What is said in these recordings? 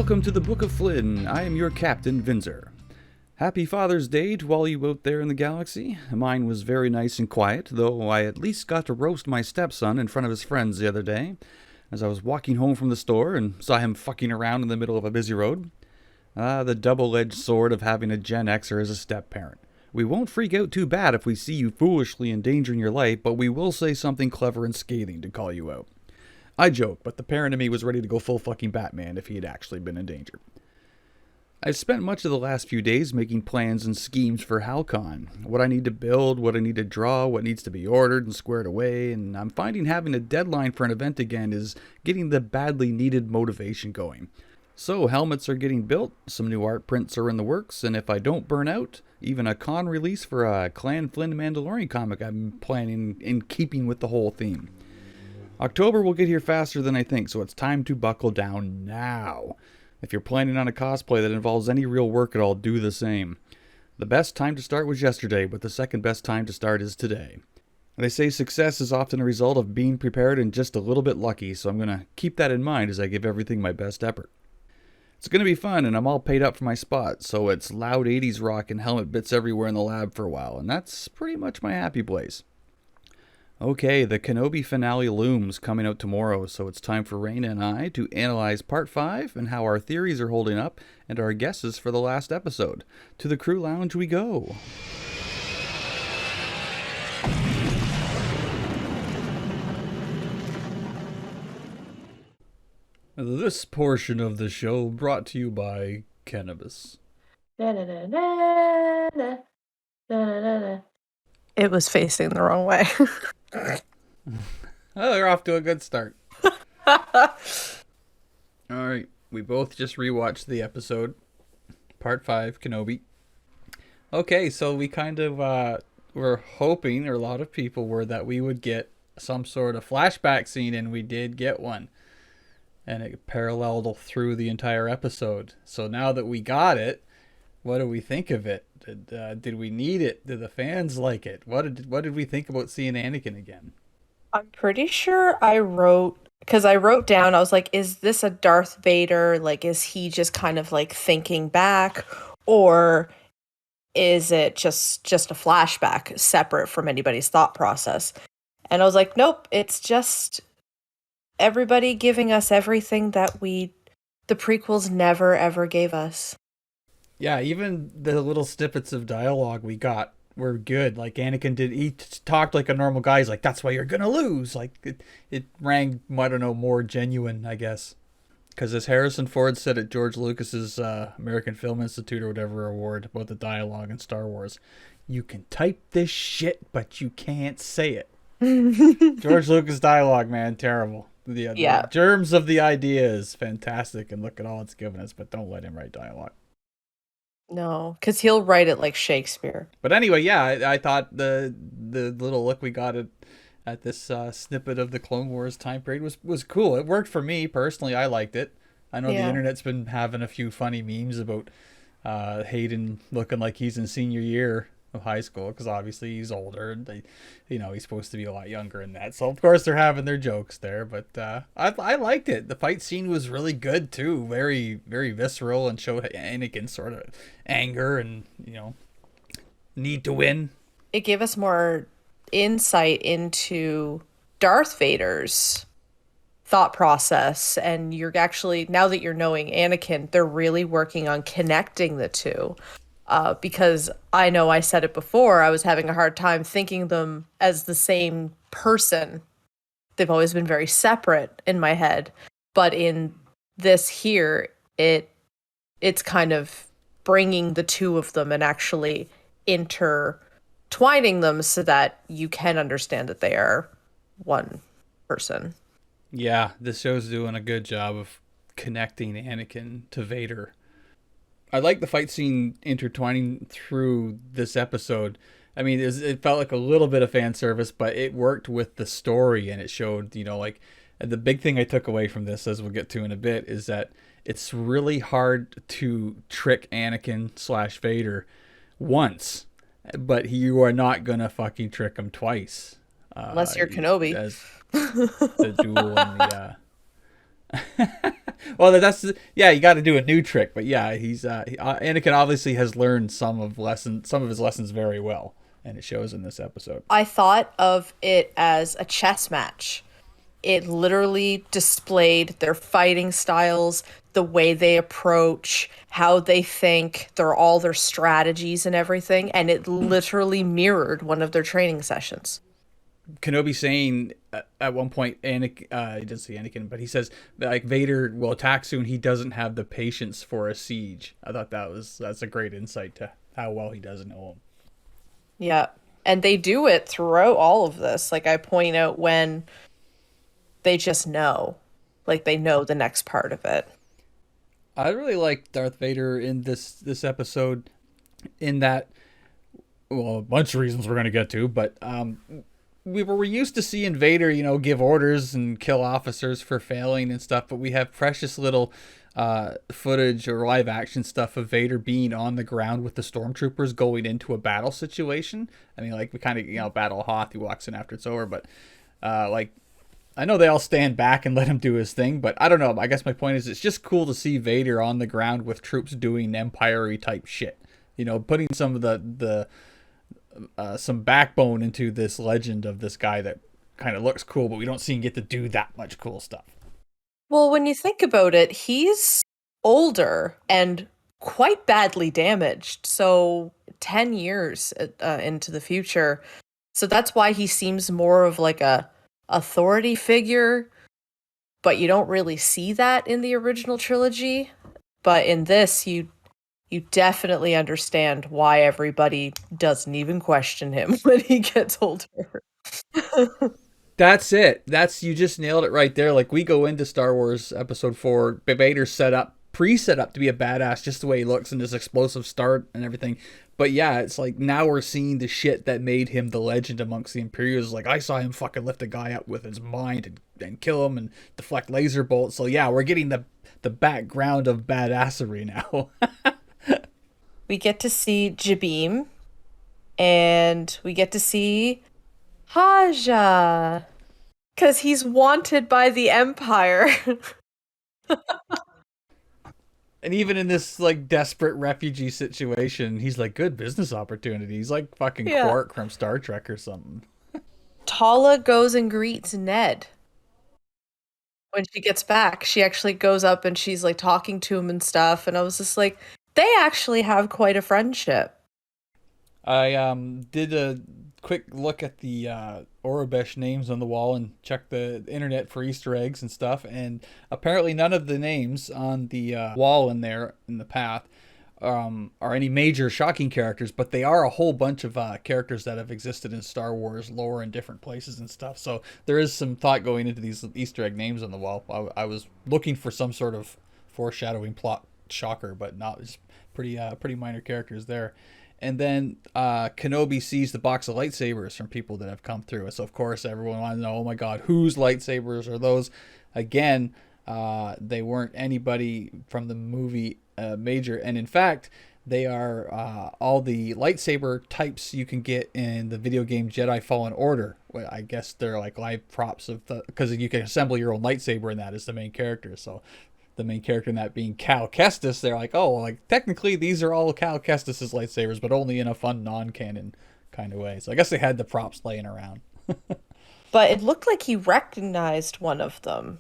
Welcome to the Book of Flinn. I am your Captain Vinzer. Happy Father's Day to all you out there in the galaxy. Mine was very nice and quiet, though I at least got to roast my stepson in front of his friends the other day, as I was walking home from the store and saw him fucking around in the middle of a busy road. The double-edged sword of having a Gen Xer as a step-parent. We won't freak out too bad if we see you foolishly endangering your life, but we will say something clever and scathing to call you out. I joke, but the parent in me was ready to go full fucking Batman if he had actually been in danger. I've spent much of the last few days making plans and schemes for Halcon. What I need to build, what I need to draw, what needs to be ordered and squared away, and I'm finding having a deadline for an event again is getting the badly needed motivation going. So helmets are getting built, some new art prints are in the works, and if I don't burn out, even a con release for a Clan Flinn Mandalorian comic I'm planning in keeping with the whole theme. October will get here faster than I think, so it's time to buckle down now. If you're planning on a cosplay that involves any real work at all, do the same. The best time to start was yesterday, but the second best time to start is today. They say success is often a result of being prepared and just a little bit lucky, so I'm going to keep that in mind as I give everything my best effort. It's going to be fun, and I'm all paid up for my spot, so it's loud 80s rock and helmet bits everywhere in the lab for a while, and that's pretty much my happy place. Okay, the Kenobi finale looms coming out tomorrow, so it's time for Reigna and I to analyze Part 5 and how our theories are holding up and our guesses for the last episode. To the crew lounge we go. This portion of the show brought to you by Kenobi. It was facing the wrong way. Oh, they're off to a good start. Alright, we both just rewatched the episode. Part 5, Kenobi. Okay, so we kind of were hoping, or a lot of people were, that we would get some sort of flashback scene, and we did get one. And it paralleled through the entire episode. So now that we got it, what do we think of it? Did we need it? Did the fans like it? What did we think about seeing Anakin again? I'm pretty sure I wrote down, I was like, is this a Darth Vader? Like, is he just kind of like thinking back? Or is it just a flashback separate from anybody's thought process? And I was like, nope, it's just everybody giving us everything that the prequels never ever gave us. Yeah, even the little snippets of dialogue we got were good. Like Anakin he talked like a normal guy. He's like, that's why you're gonna lose. Like it rang, I don't know, more genuine, I guess. Because as Harrison Ford said at George Lucas's American Film Institute or whatever award about the dialogue in Star Wars, you can type this shit, but you can't say it. George Lucas dialogue, man, terrible. The germs of the idea is fantastic, and look at all it's given us, but don't let him write dialogue. No, because he'll write it like Shakespeare. But anyway, yeah, I thought the little look we got at this snippet of the Clone Wars time period was cool. It worked for me personally. I liked it. I know the internet's been having a few funny memes about Hayden looking like he's in senior year of high school, because obviously he's older and he's supposed to be a lot younger in that, so of course they're having their jokes there. But I liked it. The fight scene was really good too, very very visceral, and showed Anakin's sort of anger and need to win. It gave us more insight into Darth Vader's thought process, and you're actually, now that you're knowing Anakin, they're really working on connecting the two. Because I know I said it before, I was having a hard time thinking them as the same person. They've always been very separate in my head. But in this here, it's kind of bringing the two of them and actually intertwining them so that you can understand that they are one person. Yeah, this show's doing a good job of connecting Anakin to Vader. I like the fight scene intertwining through this episode. I mean, it felt like a little bit of fan service, but it worked with the story, and it showed, like, the big thing I took away from this, as we'll get to in a bit, is that it's really hard to trick Anakin / Vader once, but you are not gonna fucking trick him twice. Unless you're Kenobi. As the duel and Well, that's yeah. You got to do a new trick, but yeah, Anakin obviously has learned some of his lessons very well, and it shows in this episode. I thought of it as a chess match. It literally displayed their fighting styles, the way they approach, how they think, all their strategies and everything, and it literally mirrored one of their training sessions. Kenobi saying at one point, Anakin, he doesn't say Anakin, but he says like Vader will attack soon. He doesn't have the patience for a siege. I thought that's a great insight to how well he doesn't know him. Yeah. And they do it throughout all of this. Like I point out when they just know, like they know the next part of it. I really like Darth Vader in this episode, in that, well, a bunch of reasons we're gonna get to, but we're used to seeing Vader, give orders and kill officers for failing and stuff, but we have precious little footage or live action stuff of Vader being on the ground with the stormtroopers going into a battle situation. I mean, like we kind of, battle Hoth, he walks in after it's over, but like I know they all stand back and let him do his thing, but I don't know. I guess my point is it's just cool to see Vader on the ground with troops doing Empire-y type shit. Putting some of the some backbone into this legend of this guy that kind of looks cool, but we don't see him get to do that much cool stuff. Well, when you think about it, he's older and quite badly damaged. So 10 years into the future. So that's why he seems more of like a authority figure, but you don't really see that in the original trilogy. But in this, you definitely understand why everybody doesn't even question him when he gets older. That's it. You just nailed it right there. Like we go into Star Wars Episode 4, Vader's pre-set up to be a badass, just the way he looks and his explosive start and everything. But yeah, it's like now we're seeing the shit that made him the legend amongst the Imperials. Like I saw him fucking lift a guy up with his mind and kill him and deflect laser bolts. So yeah, we're getting the background of badassery now. We get to see Jabim, and we get to see Haja, because he's wanted by the Empire. And even in this like desperate refugee situation, he's like good business opportunity. He's like fucking Quark from Star Trek or something. Tala goes and greets Ned. When she gets back, she actually goes up and she's like talking to him and stuff. And I was just like, they actually have quite a friendship. I did a quick look at the Aurebesh names on the wall and checked the internet for Easter eggs and stuff, and apparently none of the names on the wall in the path are any major shocking characters, but they are a whole bunch of characters that have existed in Star Wars lore in different places and stuff. So there is some thought going into these Easter egg names on the wall. I was looking for some sort of foreshadowing plot shocker, but not. It's pretty minor characters there. And then Kenobi sees the box of lightsabers from people that have come through. So, of course, everyone wants to know, oh, my God, whose lightsabers are those? Again, they weren't anybody from the movie major. And, in fact, they are all the lightsaber types you can get in the video game Jedi Fallen Order. Well, I guess they're like live props because you can assemble your own lightsaber, and that is the main character. So the main character in that being Cal Kestis, they're like, oh, like technically these are all Cal Kestis's lightsabers, but only in a fun non-canon kind of way. So I guess they had the props laying around. But it looked like he recognized one of them.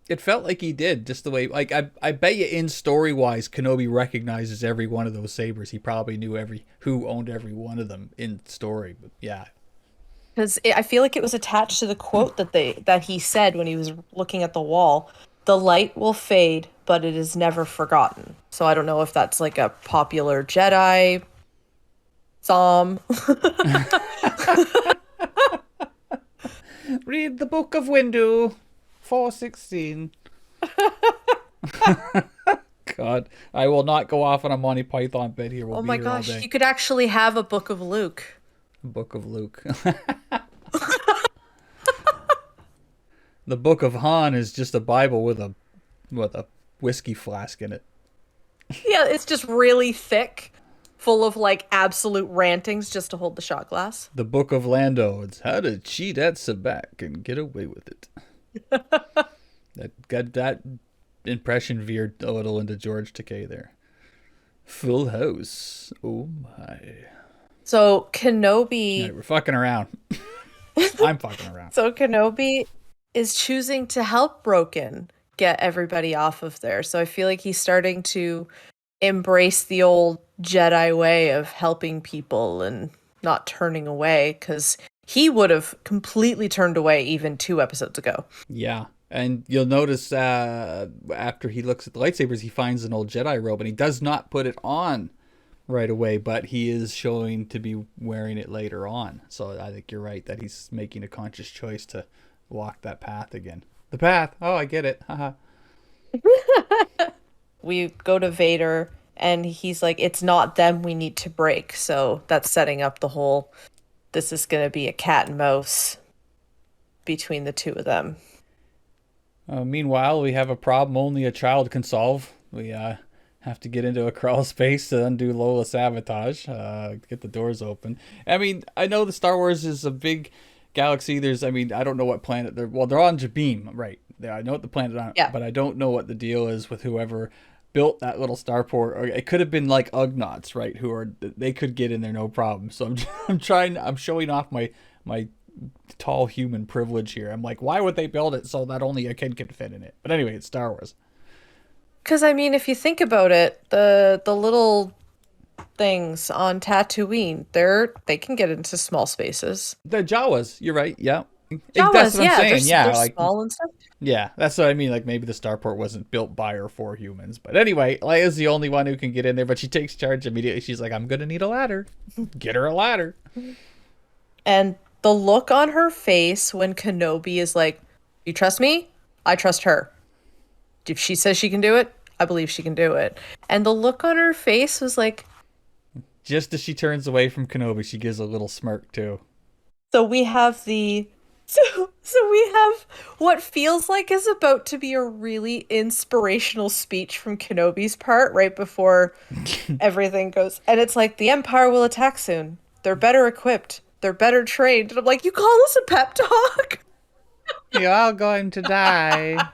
It felt like he did, just the way, like, I bet you in story-wise, Kenobi recognizes every one of those sabers. He probably knew who owned every one of them in story, but yeah. Because I feel like it was attached to the quote that he said when he was looking at the wall. The light will fade, but it is never forgotten. So I don't know if that's like a popular Jedi psalm. Read the Book of Windu, 416. God, I will not go off on a Monty Python bit here. We'll oh be my here gosh, all day. you could actually have a Book of Luke. Book of Luke. The Book of Han is just a Bible with a whiskey flask in it. Yeah, it's just really thick, full of like absolute rantings just to hold the shot glass. The Book of Lando, it's how to cheat at Sabak and get away with it. That impression veered a little into George Takei there. Full House. Oh my. So All Kenobi right, we're fucking around. I'm fucking around. so Kenobi is choosing to help Broken get everybody off of there. So I feel like he's starting to embrace the old Jedi way of helping people and not turning away, because he would have completely turned away even 2 episodes ago. Yeah. And you'll notice after he looks at the lightsabers, he finds an old Jedi robe, and he does not put it on right away, but he is showing to be wearing it later on. So I think you're right that he's making a conscious choice to walk that path again. The path. Oh, I get it. Haha. We go to Vader and he's like, it's not them we need to break. So that's setting up the whole, this is going to be a cat and mouse between the two of them. Meanwhile, we have a problem only a child can solve. We have to get into a crawl space to undo Lola's sabotage, get the doors open. I mean, I know the Star Wars is a big galaxy. I don't know what planet they're. Well, they're on Jabim, right? I know what the planet on, Yeah. but I don't know what the deal is with whoever built that little starport. Or it could have been like Ugnaughts, right? They could get in there no problem. So I'm showing off my tall human privilege here. I'm like, why would they build it so that only a kid could fit in it? But anyway, it's Star Wars. Because, I mean, if you think about it, the little things on Tatooine, they can get into small spaces. The Jawas, you're right. Yeah. Jawas, That's what I'm yeah, saying. Yeah, they're like small and stuff. yeah, that's what I mean. Like maybe the starport wasn't built by or for humans. But anyway, Leia's the only one who can get in there, but she takes charge immediately. She's like, I'm gonna need a ladder. Get her a ladder. And the look on her face when Kenobi is like, you trust me? I trust her. If she says she can do it, I believe she can do it. And the look on her face was like, Just as she turns away from Kenobi, she gives a little smirk too. so we have so we have what feels like is about to be a really inspirational speech from Kenobi's part right before everything goes. And it's like, the Empire will attack soon. They're better equipped. They're better trained. And I'm like, you call this a pep talk? You're all going to die.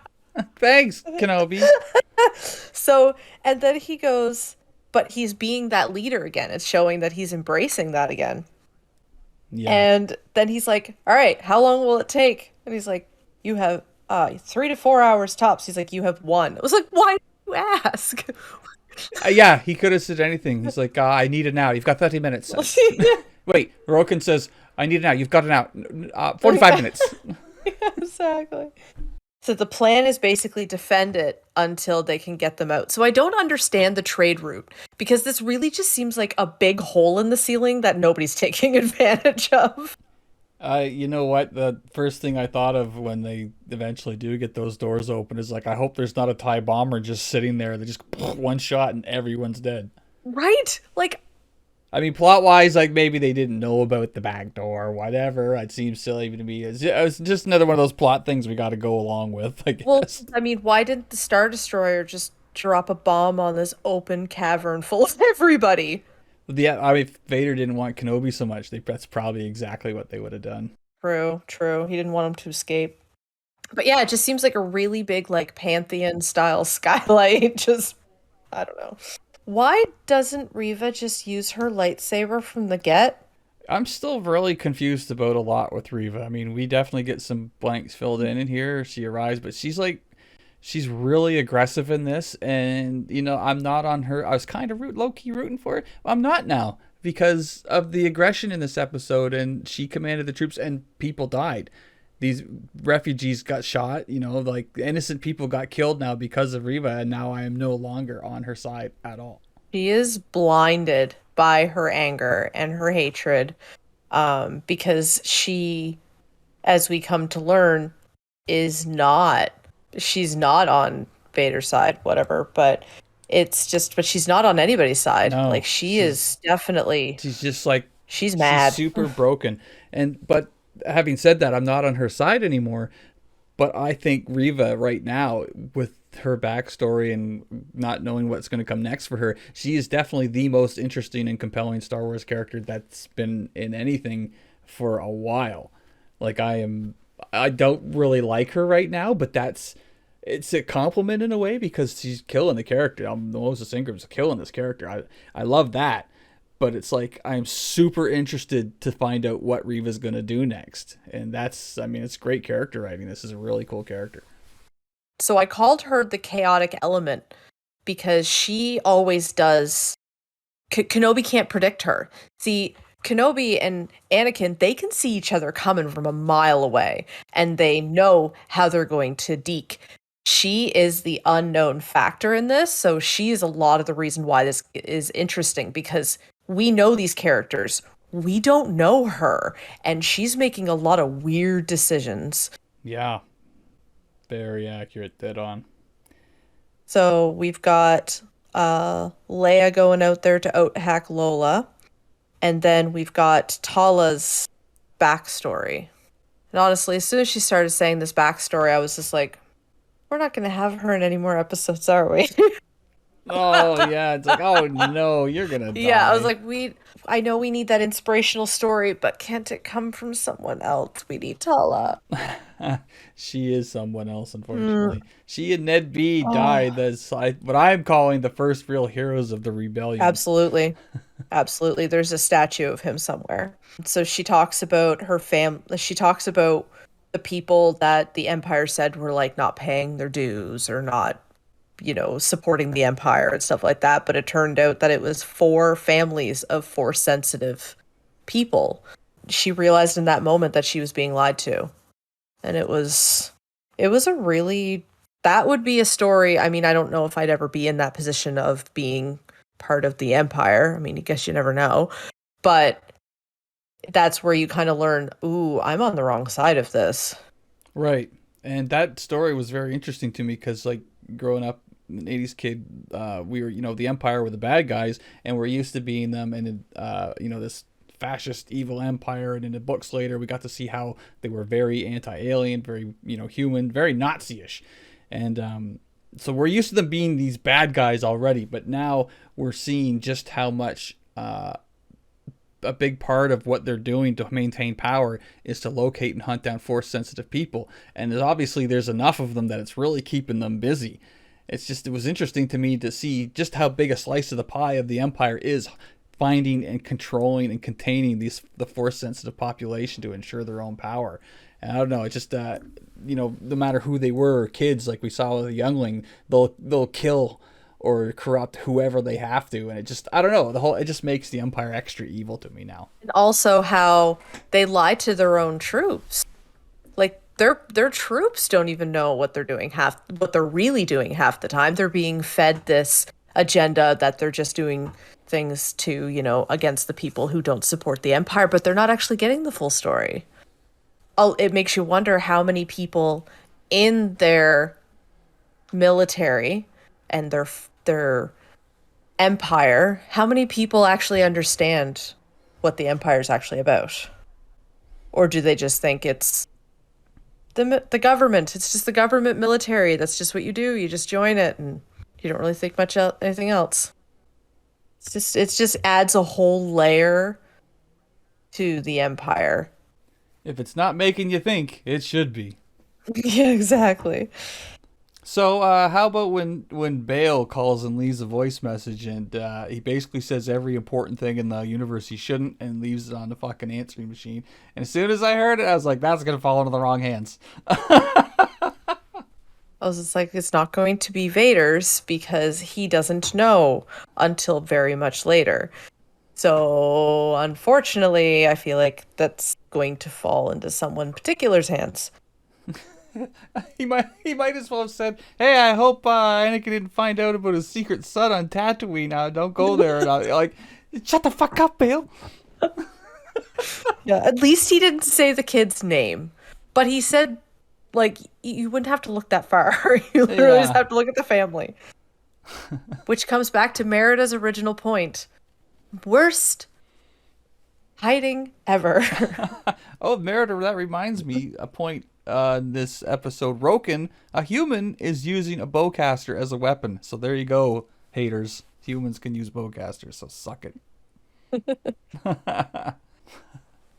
Thanks, Kenobi. So, and then he goes, but he's being that leader again. It's showing that he's embracing that again. Yeah. And then he's like, all right, how long will it take? And he's like, you have 3 to 4 hours tops. He's like, you have one. It was like, why did you ask? Yeah, he could have said anything. He's like, I need it now. You've got 30 minutes. Wait, Roken says, I need it now. You've got it now. 45 minutes. Exactly. So the plan is basically defend it until they can get them out. So I don't understand the trade route, because this really just seems like a big hole in the ceiling that nobody's taking advantage of. You know what? The first thing I thought of when they eventually do get those doors open is like, I hope there's not a TIE bomber just sitting there. They just one shot and everyone's dead. Right? Like, I mean, plot-wise, like, maybe they didn't know about the back door or whatever. It seems silly to me. It was just another one of those plot things we got to go along with, I guess. well, I mean, why didn't the Star Destroyer just drop a bomb on this open cavern full of everybody? Yeah, I mean, if Vader didn't want Kenobi so much, that's probably exactly what they would have done. True. He didn't want him to escape. But yeah, it just seems like a really big, like, Pantheon-style skylight. Just, I don't know. Why doesn't Reva just use her lightsaber from the get? I'm still really confused about a lot with Reva. I mean, we definitely get some blanks filled in here. She arrives, but she's really aggressive in this. And, you know, I'm not on her. I was kind of low-key rooting for it. I'm not now because of the aggression in this episode. And she commanded the troops and people died. These refugees got shot, you know, like innocent people got killed now because of Reva, and now I am no longer on her side at all. She is blinded by her anger and her hatred, because she, as we come to learn, she's not on Vader's side, whatever, but but she's not on anybody's side. No, like, she's just like, she's mad. She's super broken. But having said that, I'm not on her side anymore. But I think Reva right now, with her backstory and not knowing what's going to come next for her, she is definitely the most interesting and compelling Star Wars character that's been in anything for a while. Like, I don't really like her right now, but that's it's a compliment in a way because she's killing the character. Moses Ingram's killing this character. I love that. But it's like I'm super interested to find out what Reva's gonna do next. And that's, I mean, it's great character writing. This is a really cool character. So I called her the chaotic element because she always does. Kenobi can't predict her. See, Kenobi and Anakin, they can see each other coming from a mile away, and they know how they're going to deke. She is the unknown factor in this, so she is a lot of the reason why this is interesting, because we know these characters. We don't know her, and she's making a lot of weird decisions. Yeah. Very accurate, dead on. So we've got Leia going out there to out-hack Lola. And then we've got Tala's backstory. And honestly, as soon as she started saying this backstory, I was just like, we're not going to have her in any more episodes, are we? Oh yeah, it's like, oh no, you're gonna Yeah, I was die. like, I know we need that inspirational story, but can't it come from someone else? We need Tala. She is someone else, unfortunately. She and Ned B died. Oh, That's what I'm calling the first real heroes of the rebellion. absolutely. Absolutely. There's a statue of him somewhere. So she talks about she talks about the people that the Empire said were like not paying their dues or not, supporting the Empire and stuff like that. But it turned out that it was four families of Force sensitive people. She realized in that moment that she was being lied to. And it was a really, that would be a story. I mean, I don't know if I'd ever be in that position of being part of the Empire. I mean, I guess you never know. But that's where you kind of learn, ooh, I'm on the wrong side of this. Right. And that story was very interesting to me because, like, growing up, an 80s kid, we were, the Empire were the bad guys, and we're used to being them, and, this fascist evil empire. And in the books later, we got to see how they were very anti-alien, very, human, very Nazi-ish. And so we're used to them being these bad guys already, but now we're seeing just how much a big part of what they're doing to maintain power is to locate and hunt down force sensitive people. And there's enough of them that it's really keeping them busy. It was interesting to me to see just how big a slice of the pie of the Empire is finding and controlling and containing the force sensitive population to ensure their own power. And I don't know, it's just no matter who they were, kids like we saw with the youngling, they'll kill or corrupt whoever they have to, and I don't know, it just makes the Empire extra evil to me now. And also how they lie to their own troops. Like their troops don't even know what they're doing what they're really doing half the time. They're being fed this agenda that they're just doing things to, against the people who don't support the Empire, but they're not actually getting the full story. It makes you wonder how many people in their military and their empire, how many people actually understand what the Empire is actually about? Or do they just think it's the government? It's just the government military. That's just what you do. You just join it, and you don't really think much anything else. It just adds a whole layer to the Empire. If it's not making you think, it should be. Yeah, exactly. So, how about when Bale calls and leaves a voice message, and he basically says every important thing in the universe he shouldn't, and leaves it on the fucking answering machine. And as soon as I heard it, I was like, that's gonna fall into the wrong hands. I was just like, it's not going to be Vader's because he doesn't know until very much later. So, unfortunately, I feel like that's going to fall into someone particular's hands. He might as well have said, "Hey, I hope Anakin didn't find out about his secret son on Tatooine. Now, don't go there." And like, shut the fuck up, Bale. Yeah, at least he didn't say the kid's name. But he said, like, you wouldn't have to look that far. You literally just Yeah. have to look at the family. Which comes back to Merida's original point. Worst hiding ever. Oh, Merida, that reminds me a point in this episode. Roken, a human, is using a bowcaster as a weapon. So there you go, haters. Humans can use bowcasters, so suck it.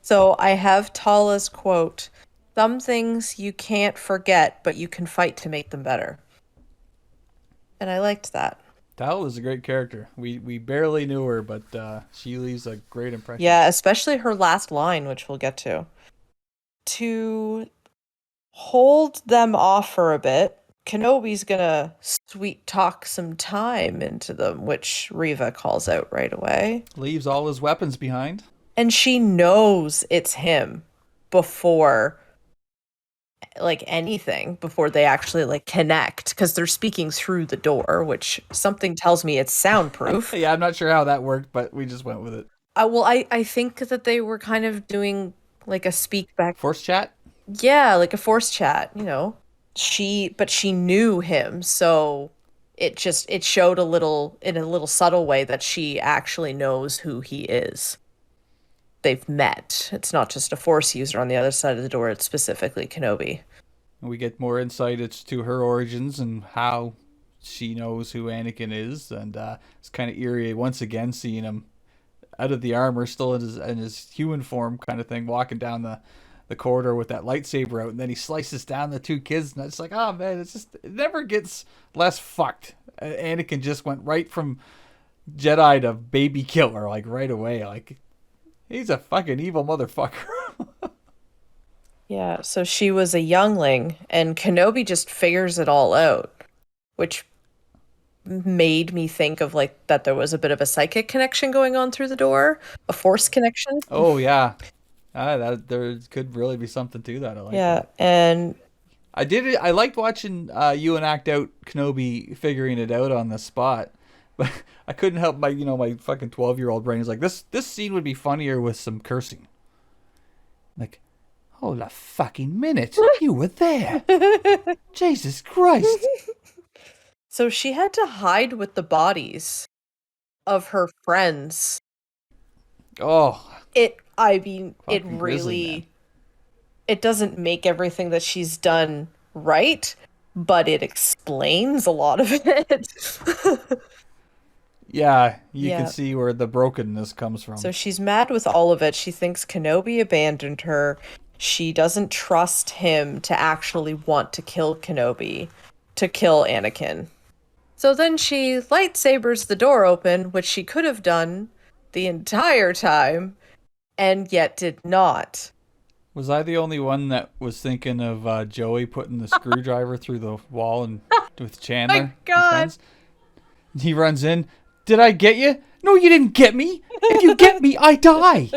So I have Tala's quote. Some things you can't forget, but you can fight to make them better. And I liked that. Tal was a great character. We barely knew her, but she leaves a great impression. Yeah, especially her last line, which we'll get to. To hold them off for a bit, Kenobi's gonna sweet talk some time into them, which Reva calls out right away. Leaves all his weapons behind. And she knows it's him before like anything, before they actually like connect, because they're speaking through the door, which something tells me it's soundproof. Yeah, I'm not sure how that worked, but we just went with it. I think that they were kind of doing like a speak back. Force chat? Yeah, like a force chat, you know. But she knew him, so it showed a little in a little subtle way that she actually knows who he is. They've met. It's not just a force user on the other side of the door, it's specifically Kenobi. And we get more insight as to her origins and how she knows who Anakin is, and it's kind of eerie once again seeing him out of the armor, still in his human form kind of thing, walking down the corridor with that lightsaber out, and then he slices down the two kids, and it's like, oh man, it never gets less fucked. Anakin just went right from Jedi to baby killer, like right away. Like, he's a fucking evil motherfucker. Yeah, so she was a youngling, and Kenobi just figures it all out, which made me think of like that there was a bit of a psychic connection going on through the door, a force connection. Oh yeah, that there could really be something to that. I like Yeah, that. and I liked watching you and act out Kenobi figuring it out on the spot, but I couldn't help my fucking 12-year-old brain is like this scene would be funnier with some cursing. Like, hold a fucking minute, you were there. Jesus Christ. so she had to hide with the bodies of her friends. Oh, I mean, it fucking grisly, man. really, it doesn't make everything that she's done right, but it explains a lot of it. Yeah, you Yeah. can see where the brokenness comes from. So she's mad with all of it. She thinks Kenobi abandoned her. She doesn't trust him to actually want to kill Kenobi, to kill Anakin. So then she lightsabers the door open, which she could have done the entire time, and yet did not. Was I the only one that was thinking of Joey putting the screwdriver through the wall and with Chandler? My God. and friends? He runs in. Did I get you? No, you didn't get me. If you get me, I die.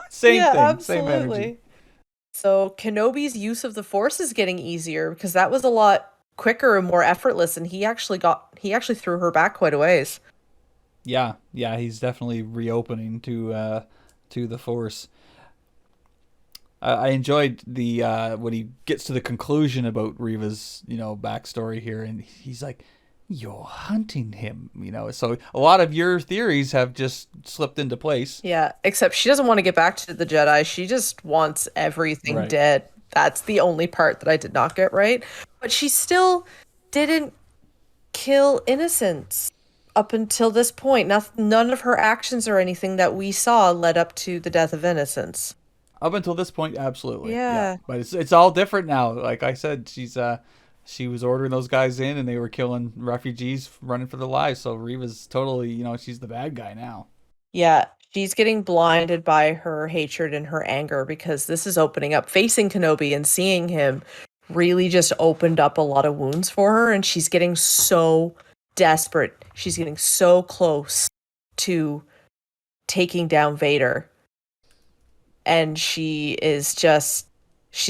Same thing. Same energy. So Kenobi's use of the Force is getting easier because that was a lot quicker and more effortless, and he actually threw her back quite a ways. Yeah, he's definitely reopening to the Force. I enjoyed the when he gets to the conclusion about Reva's backstory here, and he's like, "You're hunting him," So a lot of your theories have just slipped into place. Yeah, except she doesn't want to get back to the Jedi. She just wants everything Right. dead. That's the only part that I did not get right. But she still didn't kill innocents up until this point. None of her actions or anything that we saw led up to the death of innocents. Up until this point, absolutely. Yeah. But it's all different now. Like I said, she was ordering those guys in, and they were killing refugees running for their lives. So Reva's totally, she's the bad guy now. Yeah, she's getting blinded by her hatred and her anger because this is opening up. Facing Kenobi and seeing him really just opened up a lot of wounds for her, and she's getting so desperate. She's getting so close to taking down Vader. And she's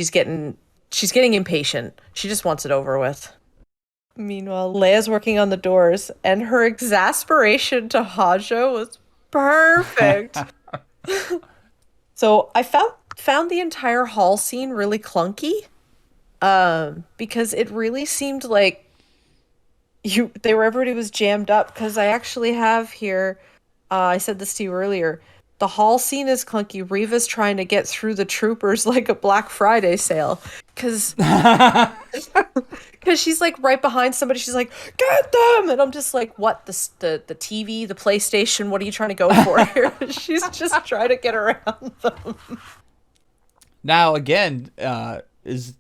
getting impatient. She just wants it over with. Meanwhile, Leia's working on the doors, and her exasperation to Hajo was perfect. So I found the entire hall scene really clunky, because it really seemed like everybody was jammed up. Because I actually have here, I said this to you earlier. The hall scene is clunky. Reva's trying to get through the troopers like a Black Friday sale. Because she's like right behind somebody. She's like, get them! And I'm just like, what? The TV, the PlayStation, what are you trying to go for here? She's just trying to get around them. Now again, do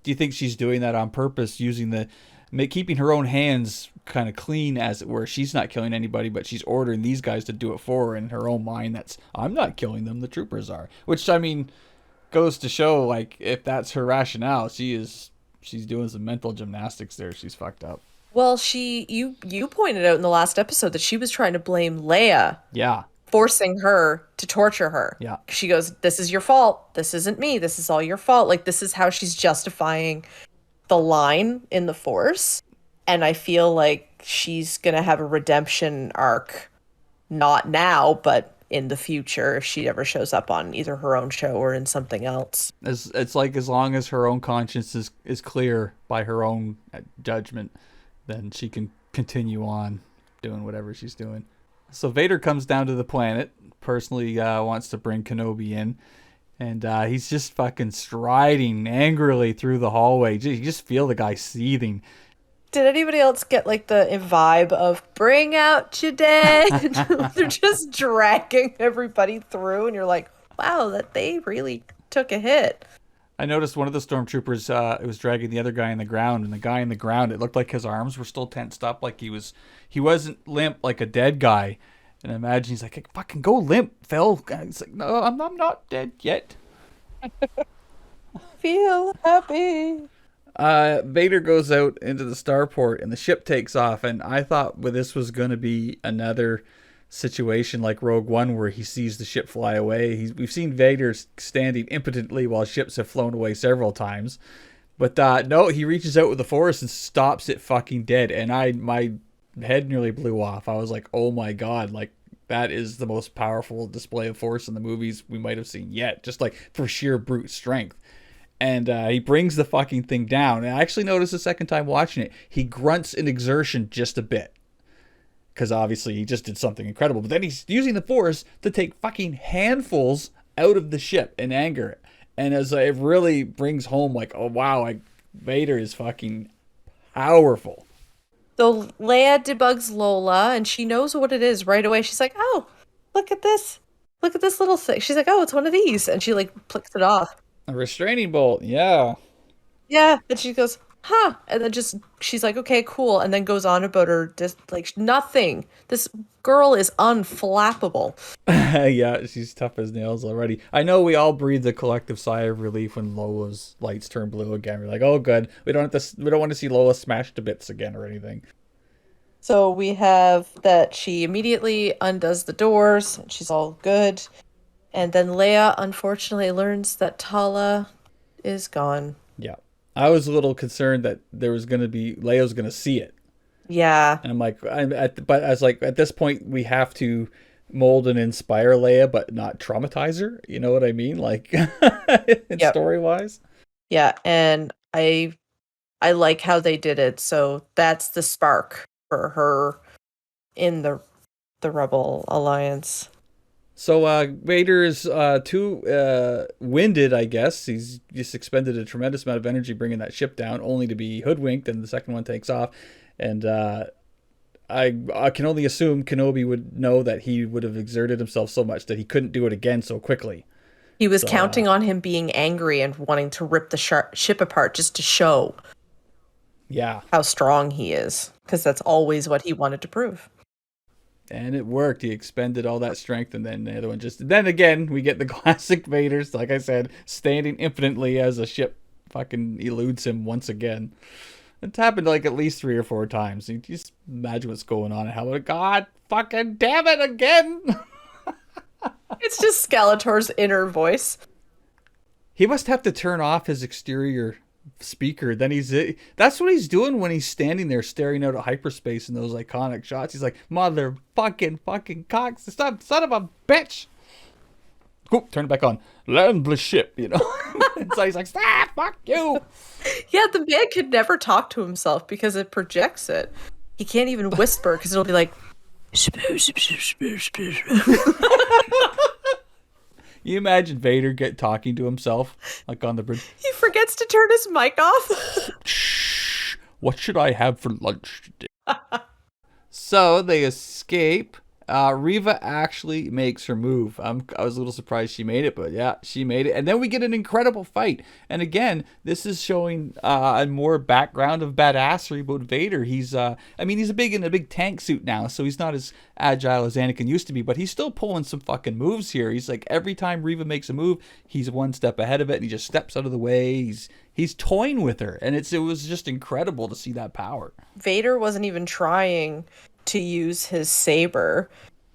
you think she's doing that on purpose, keeping her own hands kind of clean, as it were? She's not killing anybody, but she's ordering these guys to do it for her in her own mind. I'm not killing them, the troopers are. Which, I mean, goes to show, like, if that's her rationale, she's doing some mental gymnastics there. She's fucked up. Well, you pointed out in the last episode that she was trying to blame Leia. Yeah. Forcing her to torture her. Yeah. She goes, "This is your fault. This isn't me. This is all your fault." Like, this is how she's justifying the line in the Force. And I feel like she's going to have a redemption arc, not now, but in the future, if she ever shows up on either her own show or in something else. It's like, as long as her own conscience is clear by her own judgment, then she can continue on doing whatever she's doing. So Vader comes down to the planet, personally wants to bring Kenobi in, and he's just fucking striding angrily through the hallway. You just feel the guy seething. Did anybody else get like the vibe of bring out your dead? They're just dragging everybody through, and you're like, wow, that they really took a hit. I noticed one of the stormtroopers it was dragging the other guy in the ground, and the guy in the ground, it looked like his arms were still tensed up, like he wasn't limp like a dead guy. And I imagine he's like, hey, fucking go limp, Phil. He's like, no, I'm not dead yet. Feel happy. Vader goes out into the starport, and the ship takes off, and I thought this was going to be another situation like Rogue One, where he sees the ship fly away. We've seen Vader standing impotently while ships have flown away several times, but no, he reaches out with the Force and stops it fucking dead. And my head nearly blew off. I was like, oh my god, like, that is the most powerful display of Force in the movies we might have seen yet, just like for sheer brute strength. And he brings the fucking thing down. And I actually noticed the second time watching it, he grunts in exertion just a bit, because obviously he just did something incredible. But then he's using the Force to take fucking handfuls out of the ship in anger. And as it really brings home, like, oh wow, Vader is fucking powerful. So Leia debugs Lola, and she knows what it is right away. She's like, oh, look at this. Look at this little thing. She's like, oh, it's one of these. And she like flicks it off. A restraining bolt, yeah. Yeah. And she goes, huh. And then she's like, okay, cool. And then goes on about her, just like, nothing. This girl is unflappable. Yeah, she's tough as nails already. I know we all breathed a collective sigh of relief when Lola's lights turned blue again. We're like, oh, good. We don't want to see Lola smashed to bits again or anything. So we have that she immediately undoes the doors, and she's all good. And then Leia, unfortunately, learns that Tala is gone. Yeah. I was a little concerned that Leia was going to see it. Yeah. And I'm like, but I was like, at this point, we have to mold and inspire Leia, but not traumatize her. You know what I mean? Like, story-wise. Yeah, and I like how they did it. So that's the spark for her in the Rebel Alliance. So Vader is too winded, I guess. He's just expended a tremendous amount of energy bringing that ship down, only to be hoodwinked, and the second one takes off. And I can only assume Kenobi would know that he would have exerted himself so much that he couldn't do it again so quickly. He was counting on him being angry and wanting to rip the ship apart just to show how strong he is, because that's always what he wanted to prove. And it worked. He expended all that strength, and then the other one then again, we get the classic Vaders, like I said, standing impotently as a ship fucking eludes him once again. It's happened like at least 3 or 4 times. You just imagine what's going on and how, God fucking damn it again. It's just Skeletor's inner voice. He must have to turn off his exterior speaker. Then that's what he's doing when he's standing there staring out at hyperspace in those iconic shots. He's like, mother fucking cocks, son of a bitch. Cool, turn it back on. Land the ship, you know. And so he's like, fuck you. Yeah, the man could never talk to himself because it projects it. He can't even whisper because it'll be like, you imagine Vader talking to himself, like on the bridge. He forgets to turn his mic off. Shh, what should I have for lunch today? So they escape. Riva actually makes her move. I was a little surprised she made it, but yeah, she made it. And then we get an incredible fight. And again, this is showing a more background of badassery about Vader. He's he's in a big tank suit now, so he's not as agile as Anakin used to be, but he's still pulling some fucking moves here. He's like, every time Riva makes a move, he's one step ahead of it, and he just steps out of the way. He's toying with her, and it was just incredible to see that power. Vader wasn't even trying to use his saber,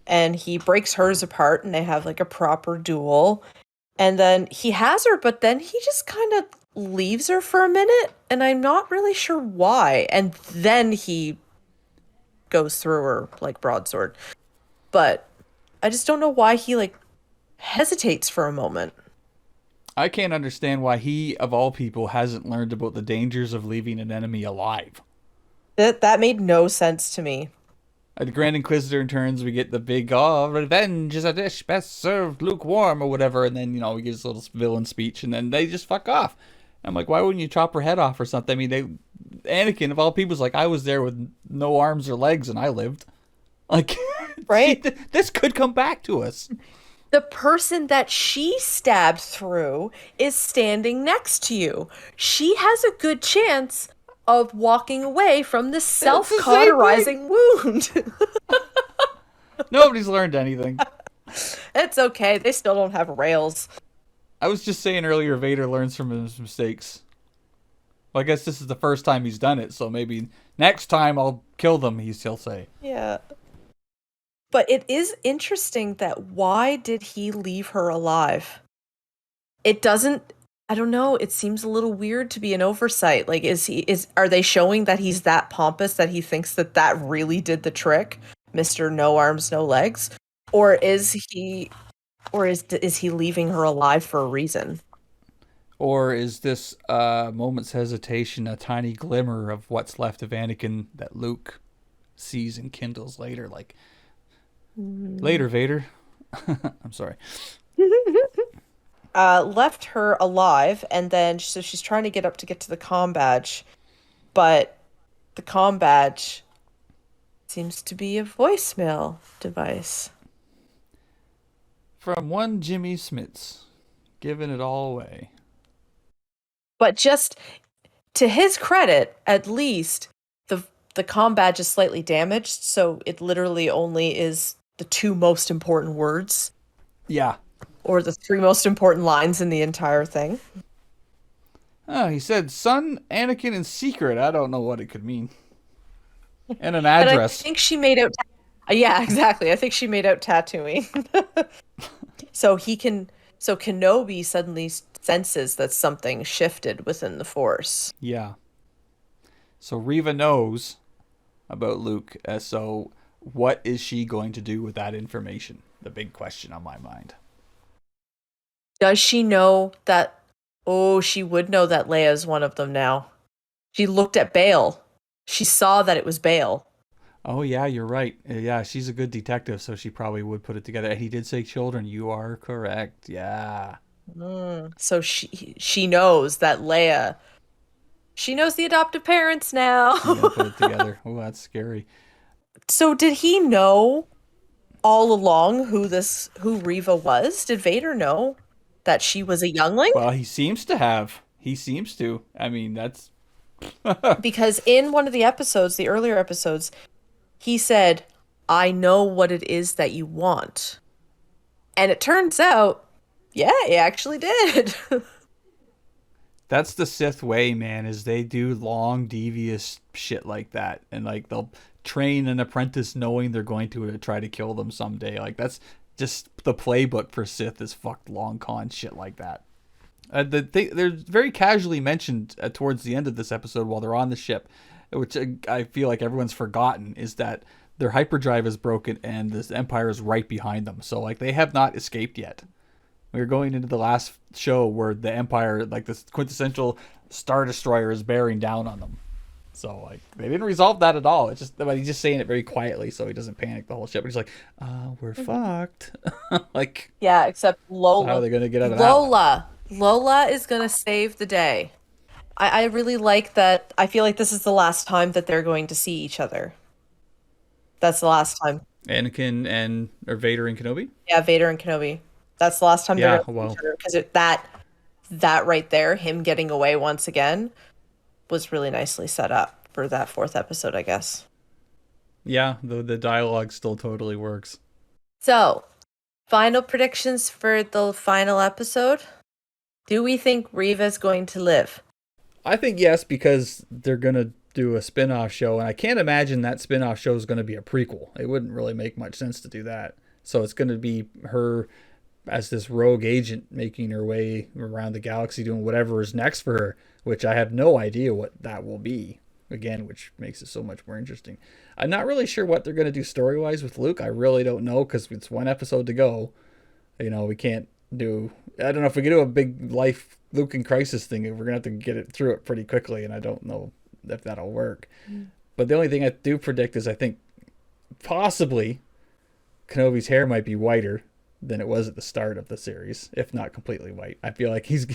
and he breaks hers apart, and they have like a proper duel. And then he has her, but then he just kind of leaves her for a minute, and I'm not really sure why. And then he goes through her like broadsword. But I just don't know why he like hesitates for a moment. I can't understand why he, of all people, hasn't learned about the dangers of leaving an enemy alive. That made no sense to me. The Grand Inquisitor turns, we get the big, oh, revenge is a dish best served lukewarm or whatever, and then, we get this little villain speech, and then they just fuck off. I'm like, why wouldn't you chop her head off or something? I mean, Anakin, of all people, is like, I was there with no arms or legs, and I lived. Like, right? This could come back to us. The person that she stabbed through is standing next to you. She has a good chance of walking away from this self-cauterizing wound. Nobody's learned anything. It's okay. They still don't have rails. I was just saying earlier, Vader learns from his mistakes. Well, I guess this is the first time he's done it, so maybe next time I'll kill them, he'll say. Yeah. But it is interesting that why did he leave her alive? It doesn't... I don't know. It seems a little weird to be an oversight. Like, are they showing that he's that pompous that he thinks that really did the trick, Mr. No Arms, No Legs, or is he leaving her alive for a reason? Or is this moment's hesitation a tiny glimmer of what's left of Anakin that Luke sees and kindles later? Like, later, Vader. I'm sorry. Left her alive, and then so she's trying to get to the comm badge, but the comm badge seems to be a voicemail device. From one Jimmy Smits, giving it all away. But just to his credit, at least the comm badge is slightly damaged, so it literally only is the two most important words. Yeah. Or the three most important lines in the entire thing. Oh, he said, son, Anakin in secret. I don't know what it could mean. And an address. And I think she made out... yeah, exactly. I think she made out tattooing. So Kenobi suddenly senses that something shifted within the Force. Yeah. So Riva knows about Luke. So what is she going to do with that information? The big question on my mind. Does she know that... Oh, she would know that Leia's one of them now. She looked at Bail. She saw that it was Bail. Oh, yeah, you're right. Yeah, she's a good detective, so she probably would put it together. And he did say children. You are correct. Yeah. So she knows that Leia... She knows the adoptive parents now. Yeah, put it together. Oh, that's scary. So did he know all along who Riva was? Did Vader know that she was a youngling? Well, he seems to have. He seems to. I mean, that's... Because in one of the episodes, the earlier episodes, he said, I know what it is that you want. And it turns out, yeah, he actually did. That's the Sith way, man, is they do long, devious shit like that. And, like, they'll train an apprentice knowing they're going to try to kill them someday. Like, that's just the playbook for Sith is fucked long con shit like that. They're very casually mentioned towards the end of this episode while they're on the ship, which I feel like everyone's forgotten, is that their hyperdrive is broken and this Empire is right behind them. So, like, they have not escaped yet. We're going into the last show where the Empire, like this quintessential Star Destroyer, is bearing down on them. So, like, they didn't resolve that at all. It's just, but he's just saying it very quietly so he doesn't panic the whole ship. But he's like, we're fucked. Like, yeah, except Lola. So how are they going to get out of that? Lola is going to save the day. I really like that. I feel like this is the last time that they're going to see each other. That's the last time. or Vader and Kenobi. Yeah, Vader and Kenobi. That's the last time they're Yeah, going to see well, each other, because that right there, him getting away once again, was really nicely set up for that fourth episode, I guess. yeah, the dialogue still totally works. So, final predictions for the final episode. Do we think Reva's going to live? I think yes, because they're gonna do a spin-off show, and I can't imagine that spin-off show is gonna be a prequel. It wouldn't really make much sense to do that. So it's gonna be her as this rogue agent making her way around the galaxy doing whatever is next for her, which I have no idea what that will be. Again, which makes it so much more interesting. I'm not really sure what they're going to do story-wise with Luke. I really don't know, because it's one episode to go. We can't do... I don't know if we can do a big life Luke in crisis thing. We're going to have to get it through it pretty quickly, and I don't know if that'll work. But the only thing I do predict is I think possibly Kenobi's hair might be whiter than it was at the start of the series, if not completely white. I feel like he's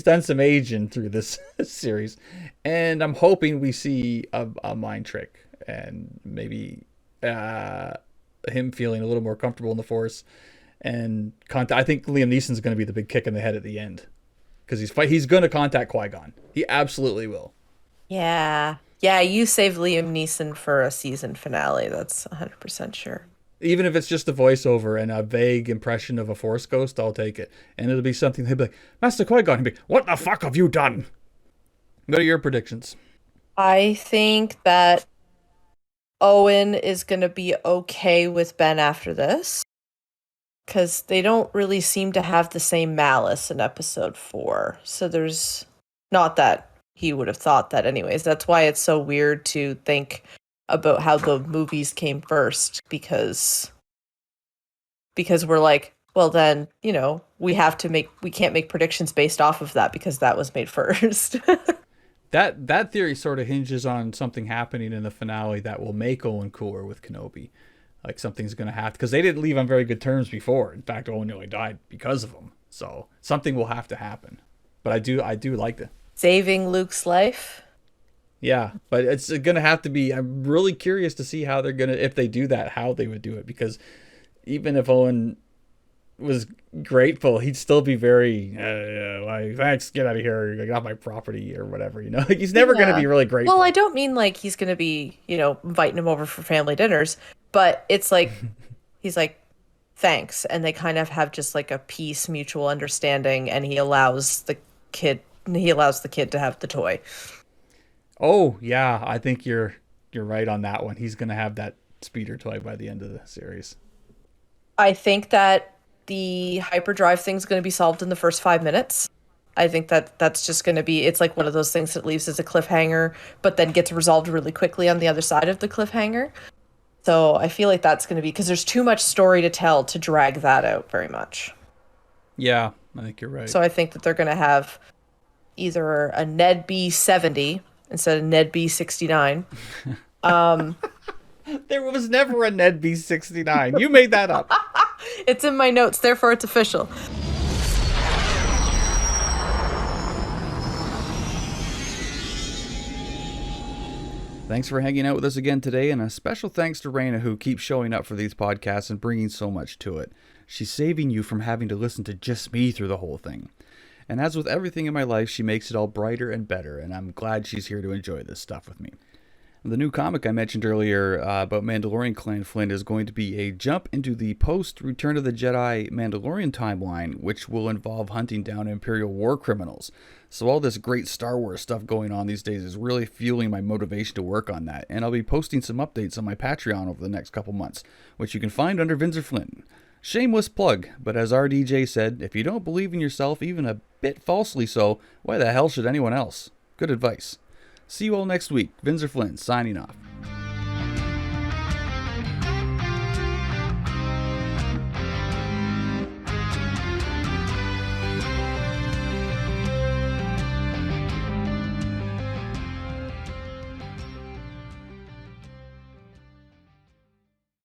done some aging through this series, and I'm hoping we see a mind trick and maybe him feeling a little more comfortable in the Force. And I think Liam Neeson's going to be the big kick in the head at the end, because he's going to contact Qui-Gon. He absolutely will. Yeah, you save Liam Neeson for a season finale. That's 100% sure. Even if it's just a voiceover and a vague impression of a Force ghost, I'll take it. And it'll be something, he'll be like, Master Qui-Gon, he'll be, what the fuck have you done? What are your predictions? I think that Owen is going to be okay with Ben after this, because they don't really seem to have the same malice in episode 4. So there's not that he would have thought that anyways. That's why it's so weird to think about how the movies came first, because we're like, well then, we can't make predictions based off of that because that was made first. That theory sort of hinges on something happening in the finale that will make Owen cooler with Kenobi. Like something's going to happen, because they didn't leave on very good terms before. In fact, Owen nearly died because of him. So something will have to happen. But I do like that. Saving Luke's life. Yeah, but it's going to have to be... I'm really curious to see how they're going to... If they do that, how they would do it. Because even if Owen was grateful, he'd still be very... like, thanks, get out of here. Get off my property or whatever, Like, he's never going to be really grateful. Well, I don't mean like he's going to be, inviting him over for family dinners. But it's like... he's like, thanks. And they kind of have just like a peace, mutual understanding. And he allows the kid to have the toy. Oh, yeah, I think you're right on that one. He's going to have that speeder toy by the end of the series. I think that the hyperdrive thing's going to be solved in the first 5 minutes. I think that's just going to be, it's like one of those things that leaves as a cliffhanger, but then gets resolved really quickly on the other side of the cliffhanger. So I feel like that's going to be, because there's too much story to tell to drag that out very much. Yeah, I think you're right. So I think that they're going to have either a Ned B70 instead of Ned B69. There was never a Ned B69. You made that up. It's in my notes, therefore it's official. Thanks for hanging out with us again today, and a special thanks to Reigna, who keeps showing up for these podcasts and bringing so much to it. She's saving you from having to listen to just me through the whole thing. And as with everything in my life, she makes it all brighter and better, and I'm glad she's here to enjoy this stuff with me. The new comic I mentioned earlier about Mandalorian Clan Flinn is going to be a jump into the post-Return of the Jedi Mandalorian timeline, which will involve hunting down Imperial war criminals. So all this great Star Wars stuff going on these days is really fueling my motivation to work on that, and I'll be posting some updates on my Patreon over the next couple months, which you can find under Vinzer Flinn. Shameless plug, but as RDJ said, if you don't believe in yourself, even a bit falsely so, why the hell should anyone else? Good advice. See you all next week. Vinzer Flinn, signing off.